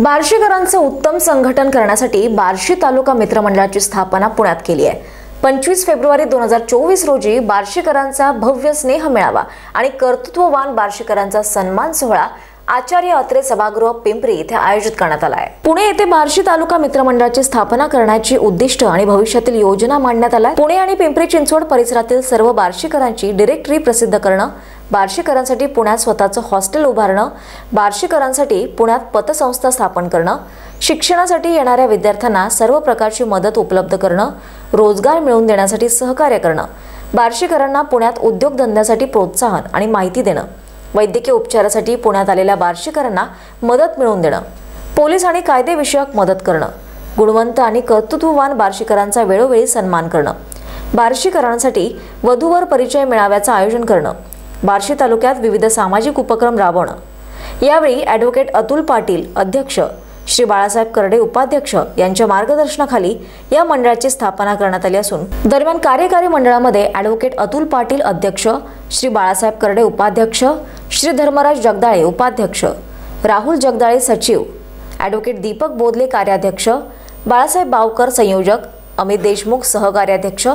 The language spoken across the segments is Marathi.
बार्शीकरांचे उत्तम संघटन करण्यासाठी बार्शी तालुका मित्रमंडळाची स्थापना पुण्यात केली आहे। 25 फेब्रुवारी 2024 रोजी बार्शीकरांचा भव्य स्नेह मेळावा आणि कर्तृत्ववान बार्शीकरांचा सन्मान सोहळा आचार्य अत्रे सभागृह पिंपरी येथे आयोजित करण्यात आला आहे। पुणे येथे बार्शी तालुका मित्रमंडळाची स्थापना करण्याची उद्दिष्ट आणि भविष्यातील योजना मांडण्यात आल्या। पुणे आणि पिंपरी चिंचवड परिसरातील सर्व बार्शीकरांची डायरेक्टरी प्रसिद्ध करणं, बार्शीकरांसाठी पुण्यात स्वतःचं हॉस्टेल उभारणं, बार्शीकरांसाठी पुण्यात पतसंस्था स्थापन करणं, शिक्षणासाठी येणाऱ्या विद्यार्थ्यांना सर्व प्रकारची मदत उपलब्ध करणं, रोजगार मिळवून देण्यासाठी सहकार्य करणं, बार्शीकरांना पुण्यात उद्योगधंद्यासाठी प्रोत्साहन आणि माहिती देणं, वैद्यकीय उपचारासाठी पुण्यात आलेल्या बार्शीकरांना मदत मिळवून देणं, पोलीस आणि कायदेविषयक मदत करणं, गुणवंत आणि कर्तृत्ववान बार्शीकरांचा वेळोवेळी सन्मान करणं, बार्शीकरांसाठी वधूवर परिचय मेळाव्याचं आयोजन करणं, बार्शी तालुक्यात विविध सामाजिक उपक्रम राबवणं। यावेळी ॲडव्होकेट अतुल पाटील अध्यक्ष, श्री बाळासाहेब करडे उपाध्यक्ष यांच्या मार्गदर्शनाखाली या मंडळाची स्थापना करण्यात आली असून दरम्यान कार्यकारी मंडळामध्ये ॲडव्होकेट अतुल पाटील अध्यक्ष, श्री बाळासाहेब करडे उपाध्यक्ष, श्री धर्मराज जगदाळे उपाध्यक्ष, राहुल जगदाळे सचिव, ॲडव्होकेट दीपक बोदले कार्याध्यक्ष, बाळासाहेब बावकर संयोजक, अमित देशमुख सहकार्याध्यक्ष,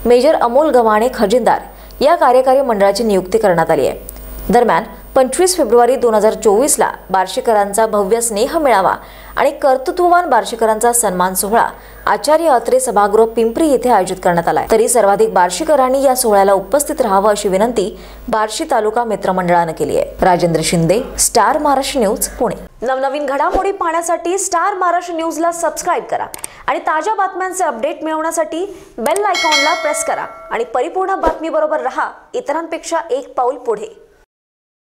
मेजर अमोल गव्हाणे खजिनदार या कार्यकारी मंडळाची नियुक्ती करण्यात आली आहे। दरम्यान 25 फेब्रुवारी 2024 ला बार्शीकरांचा भव्य स्नेह मेळावा आणि कर्तृत्ववान बार्शीकरांचा सन्मान सोहळा आचार्य अत्रे सभागृह पिंपरी येथे आयोजित करण्यात आला आहे। तरी सर्वाधिक बार्शीकरांनी या सोहळ्याला उपस्थित राहावं अशी विनंती बार्शी तालुका मित्रमंडळाने केली आहे। Rajendra Shinde, star Maharashtra news, Pune. नवनवीन घडामोडी पाहण्यासाठी स्टार महाराष्ट्र न्यूजला सबस्क्राइब करा आणि ताज्या बातम्यांचे अपडेट मिळवण्यासाठी बेल आयकॉनला प्रेस करा आणि परिपूर्ण बातमी बरोबर रहा, इतरांपेक्षा एक पाऊल पुढे।